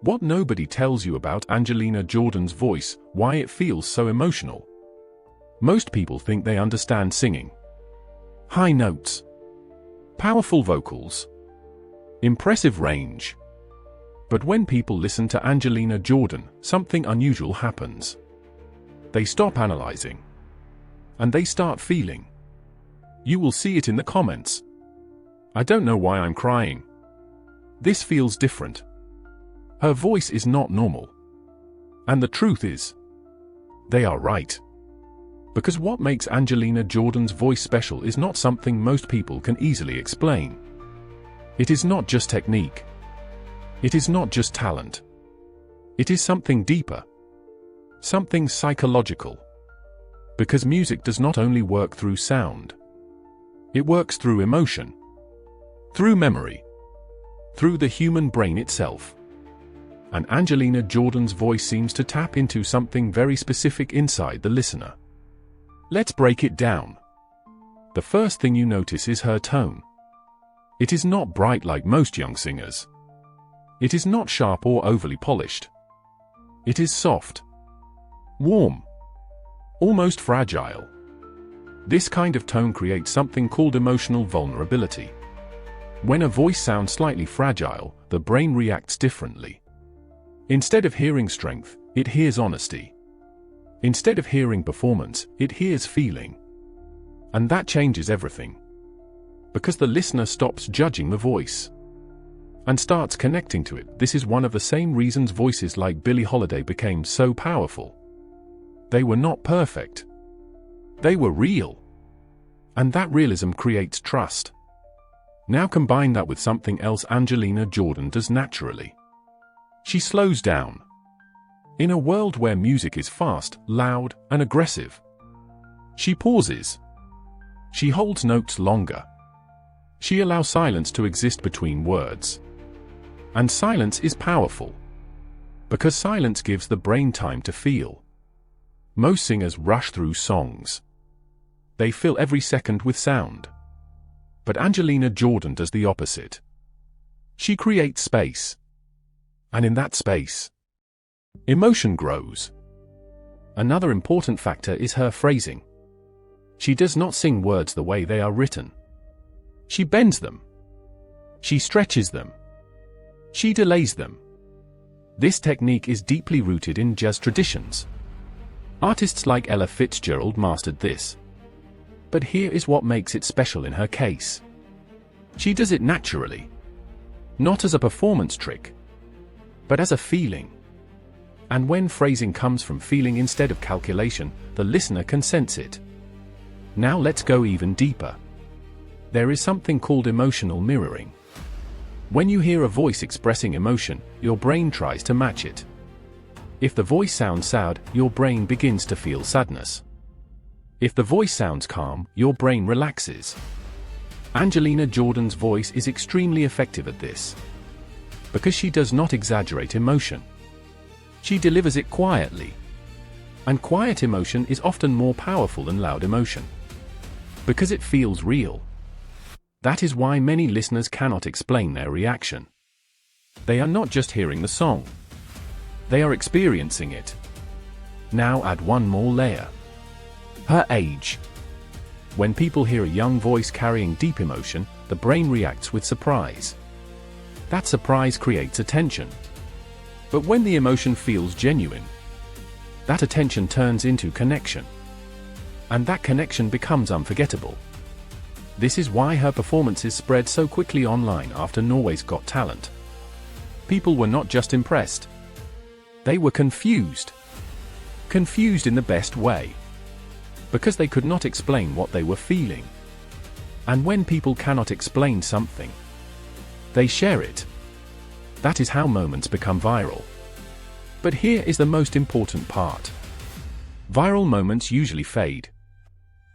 What nobody tells you about Angelina Jordan's voice, why it feels so emotional. Most people think they understand singing. High notes. Powerful vocals. Impressive range. But when people listen to Angelina Jordan, something unusual happens. They stop analyzing. And they start feeling. You will see it in the comments. I don't know why I'm crying. This feels different. Her voice is not normal. And the truth is, they are right. Because what makes Angelina Jordan's voice special is not something most people can easily explain. It is not just technique. It is not just talent. It is something deeper. Something psychological. Because music does not only work through sound. It works through emotion. Through memory. Through the human brain itself. And Angelina Jordan's voice seems to tap into something very specific inside the listener. Let's break it down. The first thing you notice is her tone. It is not bright like most young singers. It is not sharp or overly polished. It is soft. Warm. Almost fragile. This kind of tone creates something called emotional vulnerability. When a voice sounds slightly fragile, the brain reacts differently. Instead of hearing strength, it hears honesty. Instead of hearing performance, it hears feeling. And that changes everything. Because the listener stops judging the voice and starts connecting to it. This is one of the same reasons voices like Billie Holiday became so powerful. They were not perfect. They were real. And that realism creates trust. Now combine that with something else Angelina Jordan does naturally. She slows down. In a world where music is fast, loud, and aggressive, she pauses. She holds notes longer. She allows silence to exist between words. And silence is powerful. Because silence gives the brain time to feel. Most singers rush through songs. They fill every second with sound. But Angelina Jordan does the opposite. She creates space. And in that space, emotion grows. Another important factor is her phrasing. She does not sing words the way they are written. She bends them. She stretches them. She delays them. This technique is deeply rooted in jazz traditions. Artists like Ella Fitzgerald mastered this. But here is what makes it special in her case. She does it naturally. Not as a performance trick, but as a feeling. And when phrasing comes from feeling instead of calculation, the listener can sense it. Now let's go even deeper. There is something called emotional mirroring. When you hear a voice expressing emotion, your brain tries to match it. If the voice sounds sad, your brain begins to feel sadness. If the voice sounds calm, your brain relaxes. Angelina Jordan's voice is extremely effective at this. Because she does not exaggerate emotion. She delivers it quietly. And quiet emotion is often more powerful than loud emotion. Because it feels real. That is why many listeners cannot explain their reaction. They are not just hearing the song. They are experiencing it. Now add one more layer. Her age. When people hear a young voice carrying deep emotion, the brain reacts with surprise. That surprise creates attention. But when the emotion feels genuine, that attention turns into connection. And that connection becomes unforgettable. This is why her performances spread so quickly online after Norway's Got Talent. People were not just impressed. They were confused. Confused in the best way. Because they could not explain what they were feeling. And when people cannot explain something, they share it. That is how moments become viral. But here is the most important part. Viral moments usually fade.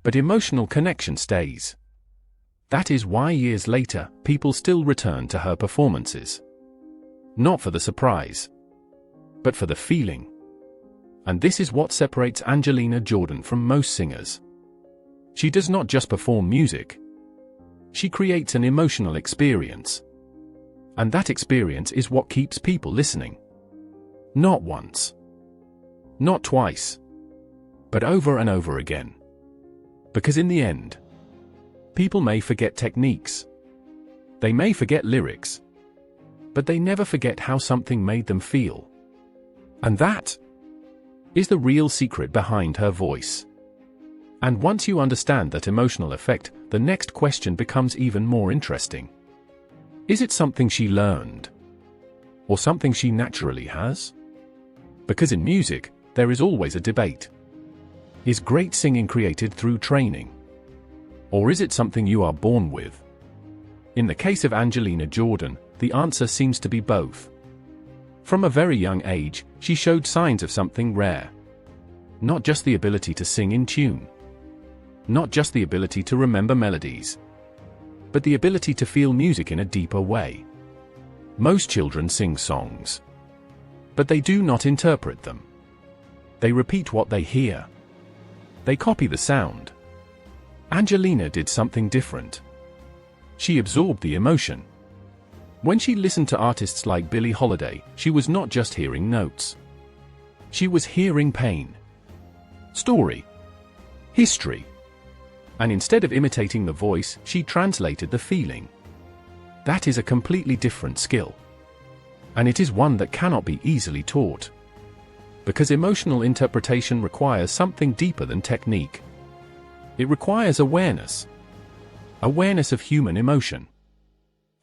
But emotional connection stays. That is why years later, people still return to her performances. Not for the surprise, but for the feeling. And this is what separates Angelina Jordan from most singers. She does not just perform music. She creates an emotional experience. And that experience is what keeps people listening. Not once. Not twice. But over and over again. Because in the end, people may forget techniques. They may forget lyrics. But they never forget how something made them feel. And that is the real secret behind her voice. And once you understand that emotional effect, the next question becomes even more interesting. Is it something she learned? Or something she naturally has? Because in music, there is always a debate. Is great singing created through training? Or is it something you are born with? In the case of Angelina Jordan, the answer seems to be both. From a very young age, she showed signs of something rare. Not just the ability to sing in tune. Not just the ability to remember melodies. But the ability to feel music in a deeper way. Most children sing songs. But they do not interpret them. They repeat what they hear. They copy the sound. Angelina did something different. She absorbed the emotion. When she listened to artists like Billie Holiday, she was not just hearing notes. She was hearing pain, story, history. And instead of imitating the voice, she translated the feeling. That is a completely different skill. And it is one that cannot be easily taught. Because emotional interpretation requires something deeper than technique. It requires awareness. Awareness of human emotion.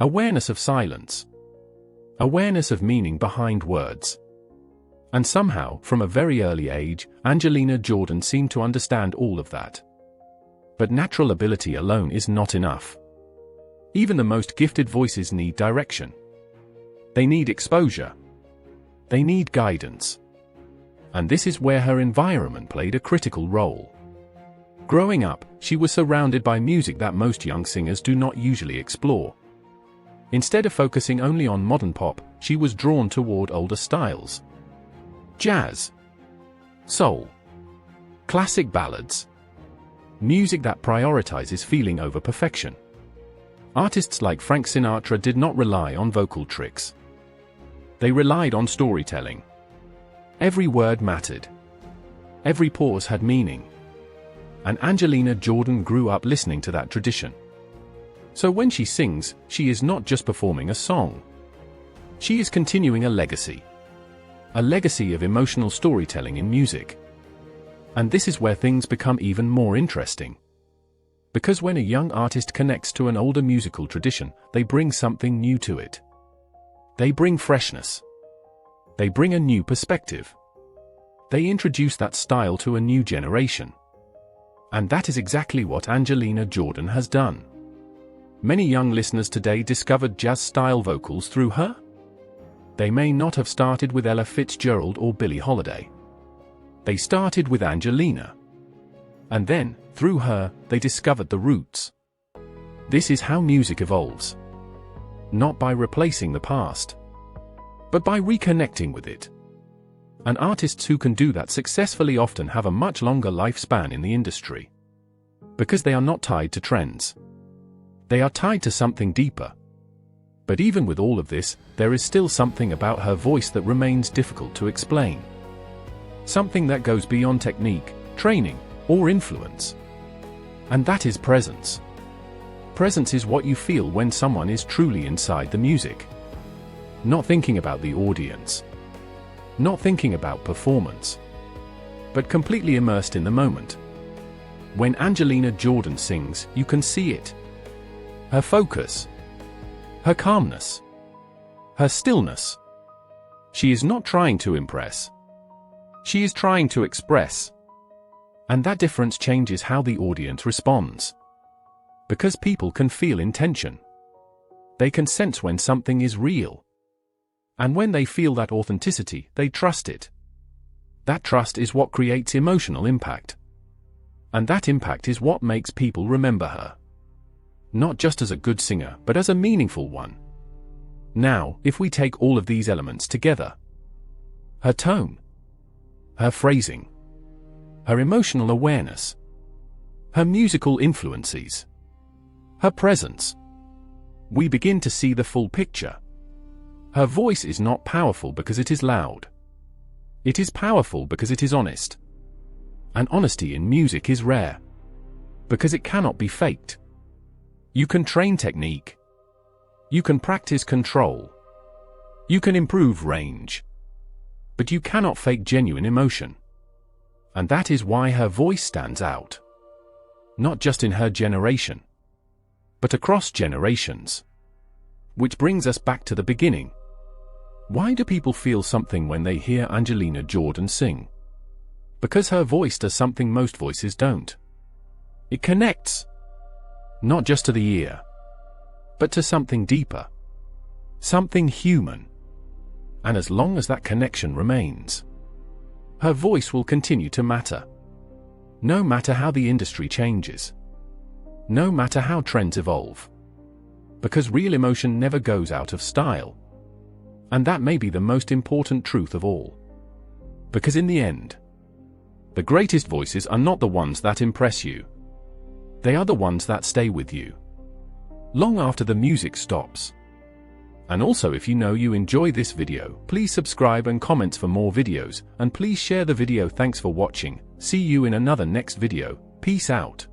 Awareness of silence. Awareness of meaning behind words. And somehow, from a very early age, Angelina Jordan seemed to understand all of that. But natural ability alone is not enough. Even the most gifted voices need direction. They need exposure. They need guidance. And this is where her environment played a critical role. Growing up, she was surrounded by music that most young singers do not usually explore. Instead of focusing only on modern pop, she was drawn toward older styles. Jazz, soul, classic ballads. Music that prioritizes feeling over perfection. Artists like Frank Sinatra did not rely on vocal tricks. They relied on storytelling. Every word mattered. Every pause had meaning. And Angelina Jordan grew up listening to that tradition. So when she sings, she is not just performing a song. She is continuing a legacy. A legacy of emotional storytelling in music. And this is where things become even more interesting. Because when a young artist connects to an older musical tradition, they bring something new to it. They bring freshness. They bring a new perspective. They introduce that style to a new generation. And that is exactly what Angelina Jordan has done. Many young listeners today discovered jazz-style vocals through her. They may not have started with Ella Fitzgerald or Billie Holiday. They started with Angelina. And then, through her, they discovered the roots. This is how music evolves. Not by replacing the past, but by reconnecting with it. And artists who can do that successfully often have a much longer lifespan in the industry. Because they are not tied to trends. They are tied to something deeper. But even with all of this, there is still something about her voice that remains difficult to explain. Something that goes beyond technique, training, or influence. And that is presence. Presence is what you feel when someone is truly inside the music. Not thinking about the audience. Not thinking about performance. But completely immersed in the moment. When Angelina Jordan sings, you can see it. Her focus. Her calmness. Her stillness. She is not trying to impress. She is trying to express. And that difference changes how the audience responds. Because people can feel intention. They can sense when something is real. And when they feel that authenticity, they trust it. That trust is what creates emotional impact. And that impact is what makes people remember her. Not just as a good singer, but as a meaningful one. Now, if we take all of these elements together. Her tone. Her phrasing. Her emotional awareness. Her musical influences. Her presence. We begin to see the full picture. Her voice is not powerful because it is loud. It is powerful because it is honest. And honesty in music is rare. Because it cannot be faked. You can train technique. You can practice control. You can improve range. But you cannot fake genuine emotion. And that is why her voice stands out. Not just in her generation, but across generations. Which brings us back to the beginning. Why do people feel something when they hear Angelina Jordan sing? Because her voice does something most voices don't. It connects. Not just to the ear, but to something deeper. Something human. And as long as that connection remains, her voice will continue to matter. No matter how the industry changes. No matter how trends evolve. Because real emotion never goes out of style. And that may be the most important truth of all. Because in the end, the greatest voices are not the ones that impress you. They are the ones that stay with you. Long after the music stops. And also, if you know you enjoy this video, please subscribe and comment for more videos, and please share the video. Thanks for watching. See you in another next video. Peace out.